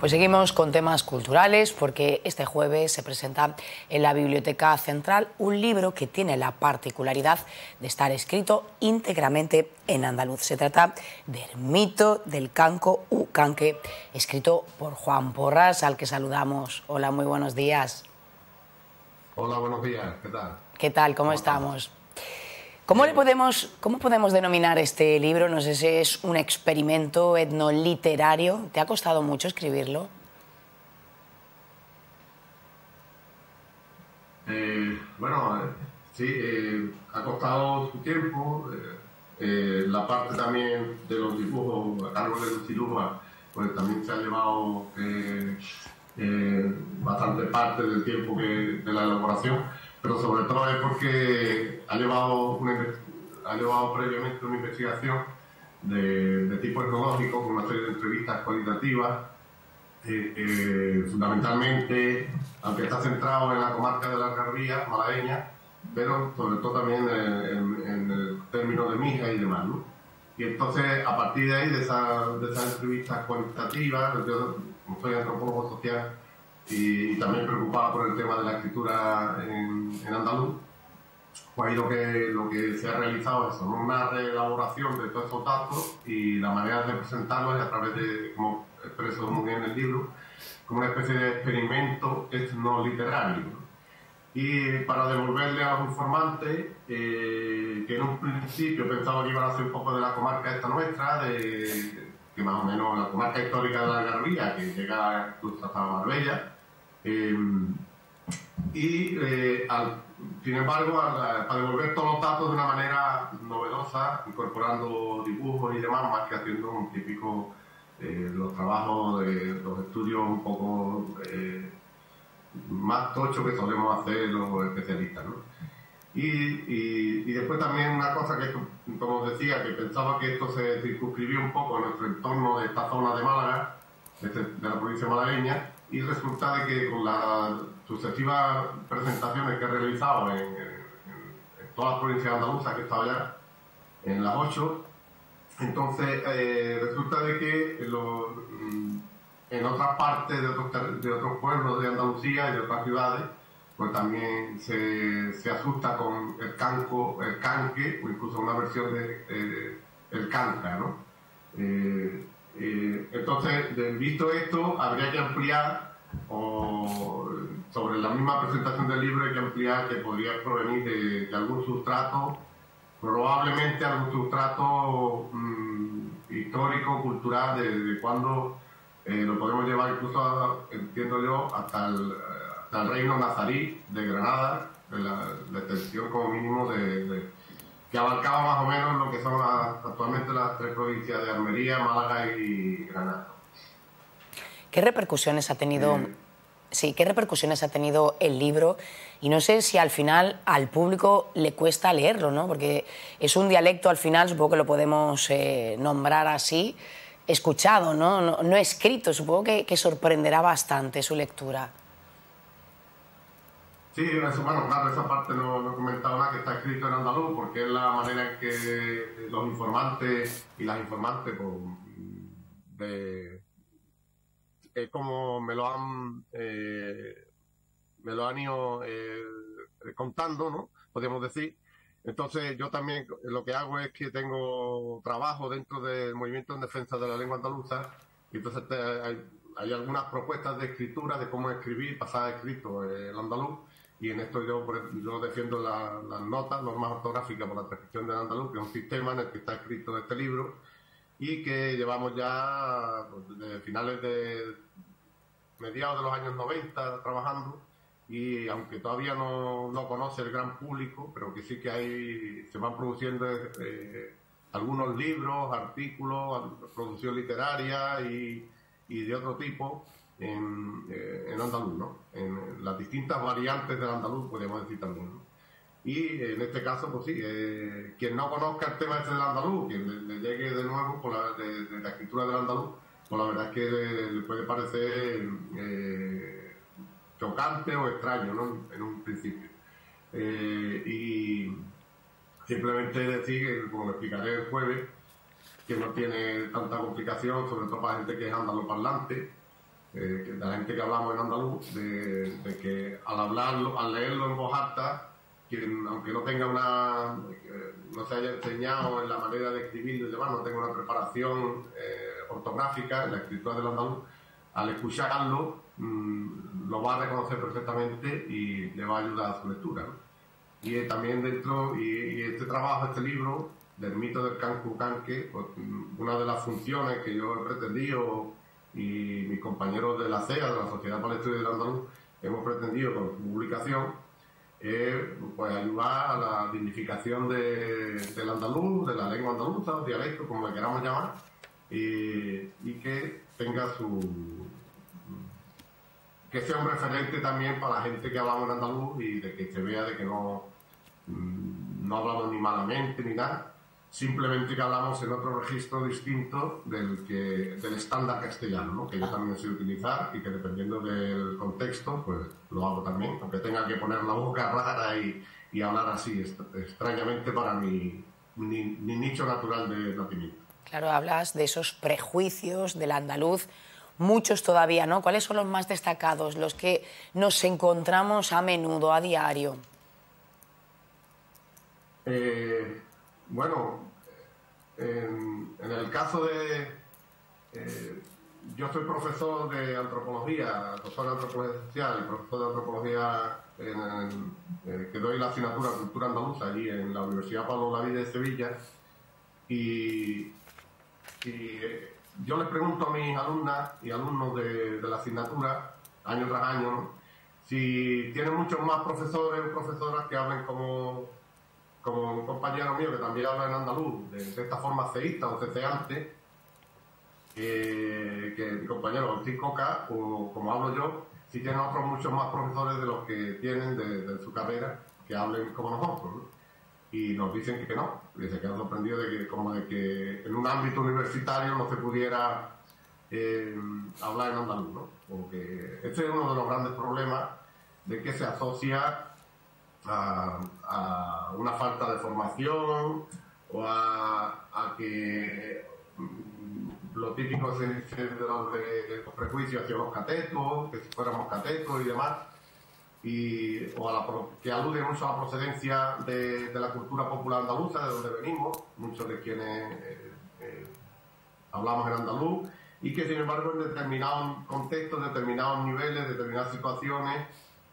Pues seguimos con temas culturales porque este jueves se presenta en la Biblioteca Central un libro que tiene la particularidad de estar escrito íntegramente en andaluz. Se trata del mito del canco u canque, escrito por Juan Porras, al que saludamos. Hola, muy buenos días. Hola, buenos días, ¿qué tal? ¿Qué tal? ¿Cómo estamos? ¿Cómo podemos denominar este libro? No sé si es un experimento etnoliterario. ¿Te ha costado mucho escribirlo? Sí, ha costado su tiempo. La parte también de los dibujos a cargo de Luciluba, pues también se ha llevado bastante parte del tiempo de la elaboración, pero sobre todo es porque ha llevado previamente una investigación de tipo etnológico con una serie de entrevistas cualitativas. Fundamentalmente, aunque está centrado en la comarca de la Algarrobía malagueña, pero sobre todo también en el término de Mija y demás, ¿no? Y entonces, a partir de ahí, de esas entrevistas cuantitativas, yo soy antropólogo social y también preocupado por el tema de la escritura en andaluz, pues ahí lo que se ha realizado es una reelaboración de todos esos datos y la manera de presentarlos es a través de, como expreso muy bien en el libro, como una especie de experimento etnoliterario, ¿no? Y para devolverle a los informantes, que en un principio pensaba que iban a ser un poco de la comarca esta nuestra, que más o menos la comarca histórica de la Algarrobía, que llega incluso hasta Marbella, sin embargo, para devolver todos los datos de una manera novedosa, incorporando dibujos y demás, más que haciendo un típico, los trabajos de los estudios un poco más tochos que solemos hacer los especialistas, ¿no? Y después también una cosa que, como os decía, que pensaba que esto se circunscribía un poco en nuestro entorno de esta zona de Málaga, de la provincia malagueña, y resulta de que con las sucesivas presentaciones que he realizado en todas las provincias andaluzas que he estado ya, en las 8, entonces resulta de que en otras partes de otros pueblos de Andalucía y de otras ciudades, pues también se asusta con el canco, el canque, o incluso una versión de el canca, ¿no? Entonces, visto esto, habría que ampliar, o sobre la misma presentación del libro hay que ampliar que podría provenir de algún sustrato, probablemente algún sustrato histórico, cultural, de cuando lo podemos llevar incluso, entiendo yo, hasta el reino nazarí de Granada, de la extensión como mínimo que abarcaba más o menos lo que son actualmente las 3 provincias de Almería, Málaga y Granada. ¿Qué repercusiones ha tenido? Sí, ¿qué repercusiones ha tenido el libro? Y no sé si al final al público le cuesta leerlo, ¿no? Porque es un dialecto, al final, supongo que lo podemos nombrar así, escuchado, ¿no? No escrito. Supongo que sorprenderá bastante su lectura. Sí, eso, bueno, claro, esa parte no he comentado nada, que está escrito en andaluz, porque es la manera en que los informantes y las informantes, pues, como me lo han ido contando, ¿no? Podríamos decir. Entonces, yo también lo que hago es que tengo trabajo dentro del movimiento en defensa de la lengua andaluza, y entonces hay algunas propuestas de escritura de cómo escribir, pasar escrito el andaluz, y en esto yo defiendo las normas ortográficas por la transcripción del andaluz, que es un sistema en el que está escrito este libro, y que llevamos ya pues, desde finales de mediados de los años 90 trabajando, y aunque todavía no conoce el gran público, pero que sí que se van produciendo algunos libros, artículos, producción literaria y de otro tipo en andaluz, ¿no? En las distintas variantes del andaluz, podríamos decir también, ¿no? Y en este caso, pues sí, quien no conozca el tema del andaluz, quien le llegue de nuevo de la escritura del andaluz, pues la verdad es que le puede parecer chocante o extraño, ¿no? En un principio. Y simplemente decir, como lo explicaré el jueves, que no tiene tanta complicación, sobre todo para gente que es andaloparlante, de la gente que hablamos en andaluz, de que al hablarlo, al leerlo en voz alta, quien, aunque no tenga no se haya enseñado en la manera de escribirlo y demás, no tenga una preparación ortográfica en la escritura del andaluz, al escucharlo lo va a reconocer perfectamente y le va a ayudar a su lectura, ¿no? Y también dentro, y este trabajo, este libro, del mito del Cancu-Canque, pues, una de las funciones que yo he pretendido y mis compañeros de la CEA, de la Sociedad para el Estudio del Andaluz, hemos pretendido con su publicación, pues ayudar a la dignificación del andaluz, de la lengua andaluza, o dialecto, como le queramos llamar, y que tenga que sea un referente también para la gente que hablamos en andaluz y de que se vea de que no hablamos ni malamente ni nada, simplemente que hablamos en otro registro distinto del estándar castellano, ¿no? Que yo también sé utilizar y que dependiendo del contexto, pues lo hago también, aunque tenga que poner la boca rara y hablar así extrañamente para mi nicho natural de nacimiento. Claro, hablas de esos prejuicios del andaluz, muchos todavía, ¿no? ¿Cuáles son los más destacados, los que nos encontramos a menudo, a diario? Bueno, en el caso de... yo soy profesor de antropología, doctor de antropología social y profesor de antropología que doy la asignatura Cultura Andaluza allí en la Universidad Pablo Olavide de Sevilla, y yo les pregunto a mis alumnas y alumnos de la asignatura, año tras año, ¿no?, si tienen muchos más profesores o profesoras que hablen como un compañero mío que también habla en andaluz, de esta forma ceísta o ceceante, que mi compañero Agustín Coca, o como hablo yo, si tienen otros muchos más profesores de los que tienen de su carrera, que hablen como nosotros, ¿no? Y nos dicen que no, y se quedan sorprendidos de que en un ámbito universitario no se pudiera hablar en andaluz, ¿no? Porque este es uno de los grandes problemas de que se asocia a una falta de formación o a que lo típico se dice de los prejuicios hacia los catetos, que si fuéramos catetos y demás, que alude mucho a la procedencia de la cultura popular andaluza, de donde venimos, muchos de quienes hablamos en andaluz, y que sin embargo en determinados contextos, determinados niveles, determinadas situaciones,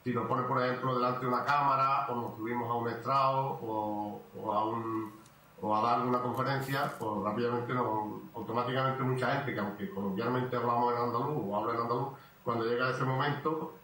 si nos pone por ejemplo delante de una cámara o nos subimos a un estrado o a dar una conferencia, pues rápidamente, automáticamente mucha gente que aunque coloquialmente hablamos en andaluz o habla en andaluz, cuando llega a ese momento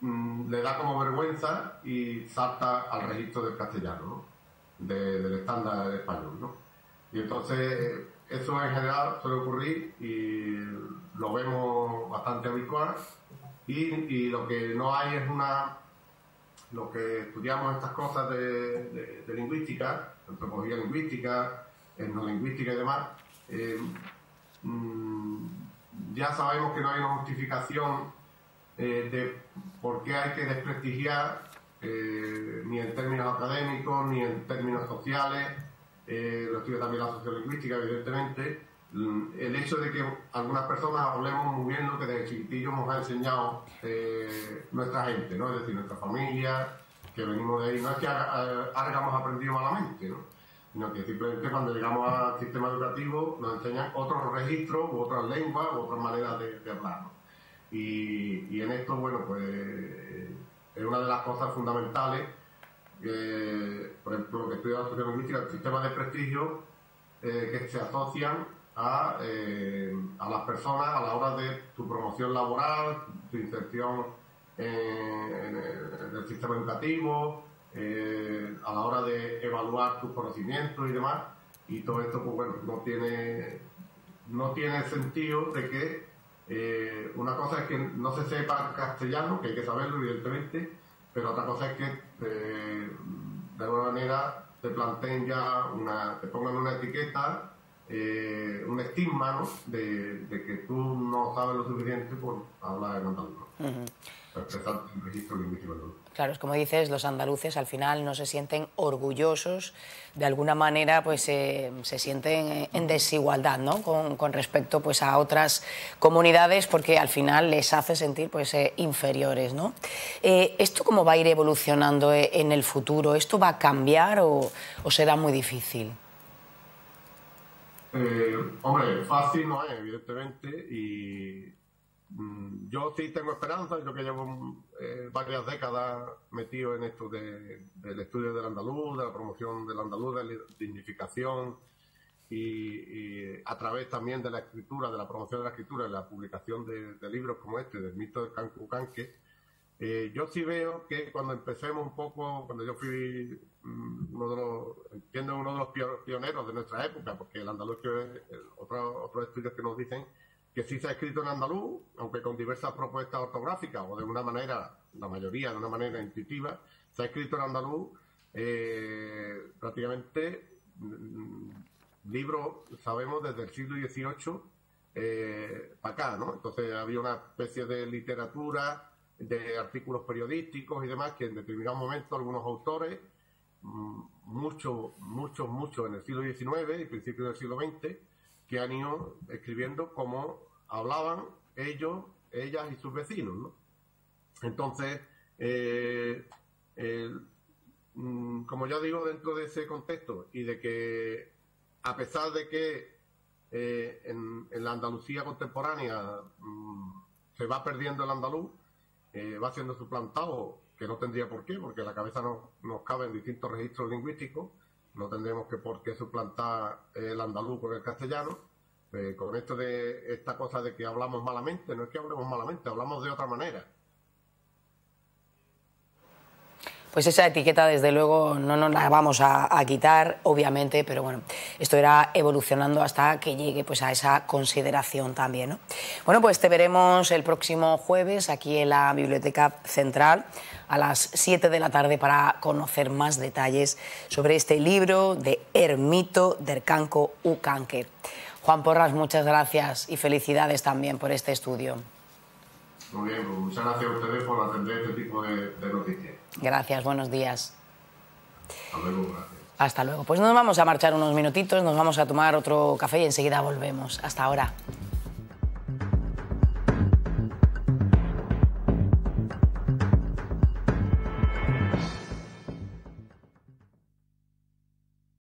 le da como vergüenza y salta al registro del castellano, ¿no?, del estándar español, ¿no? Y entonces eso en general suele ocurrir y lo vemos bastante habitual, y lo que no hay es lo que estudiamos estas cosas de lingüística, antropología lingüística, etnolingüística y demás, ya sabemos que no hay una justificación de por qué hay que desprestigiar, ni en términos académicos, ni en términos sociales, lo estudia también la sociolingüística, evidentemente, el hecho de que algunas personas hablemos muy bien lo que desde chiquitillos nos ha enseñado nuestra gente, ¿no? Es decir, nuestra familia, que venimos de ahí. No es que hagamos aprendido malamente, ¿no?, sino que simplemente cuando llegamos al sistema educativo nos enseñan otros registros u otras lenguas u otras maneras de hablar, ¿no? Y en esto, bueno, pues es una de las cosas fundamentales, por ejemplo, lo que estudia la sociolingüística, el sistema de prestigio que se asocian a las personas a la hora de tu promoción laboral, tu inserción en el sistema educativo, a la hora de evaluar tus conocimientos y demás, y todo esto, pues bueno, no tiene sentido de que una cosa es que no se sepa castellano, que hay que saberlo evidentemente, pero otra cosa es que de alguna manera te planteen ya te pongan una etiqueta un estigma, ¿no? de que tú no sabes lo suficiente por hablar en andaluz, ¿no? Expresar el registro lingüístico andaluz. Claro, es como dices, los andaluces al final no se sienten orgullosos, de alguna manera pues se sienten en desigualdad, ¿no? con respecto pues a otras comunidades, porque al final les hace sentir pues inferiores, ¿no? ¿Esto cómo va a ir evolucionando en el futuro? ¿Esto va a cambiar o será muy difícil? Hombre, fácil no es, evidentemente, y yo sí tengo esperanza. Yo que llevo varias décadas metido en esto del estudio del andaluz, de la promoción del andaluz, de la dignificación y a través también de la escritura, de la promoción de la escritura, de la publicación de libros como este, del mito del Cancu Canque. Yo sí veo que cuando empecemos un poco, cuando yo fui uno de los pioneros de nuestra época, porque el andaluz, otros estudios que nos dicen que sí se ha escrito en andaluz, aunque con diversas propuestas ortográficas o de una manera, la mayoría de una manera intuitiva, se ha escrito en andaluz prácticamente libros, sabemos, desde el siglo XVIII para acá, ¿no? Entonces había una especie de literatura, de artículos periodísticos y demás, que en determinado momento algunos autores, muchos en el siglo XIX y principios del siglo XX, que han ido escribiendo como hablaban ellos, ellas y sus vecinos, ¿no? Entonces, como ya digo, dentro de ese contexto y de que, a pesar de que en la Andalucía contemporánea se va perdiendo el andaluz, va siendo suplantado, que no tendría por qué, porque la cabeza nos cabe en distintos registros lingüísticos, no tendremos por qué suplantar el andaluz con el castellano. Con esto de esta cosa de que hablamos malamente, no es que hablemos malamente, hablamos de otra manera. Pues esa etiqueta, desde luego, no nos la vamos a quitar, obviamente, pero bueno, esto irá evolucionando hasta que llegue pues a esa consideración también, ¿no? Bueno, pues te veremos el próximo jueves aquí en la Biblioteca Central a las 7 de la tarde para conocer más detalles sobre este libro de Mito del Cancu Canque. Juan Porras, muchas gracias y felicidades también por este estudio. Muy bien, pues muchas gracias a ustedes por atender este tipo de noticias. Gracias, buenos días. Hasta luego, gracias. Hasta luego. Pues nos vamos a marchar unos minutitos, nos vamos a tomar otro café y enseguida volvemos. Hasta ahora.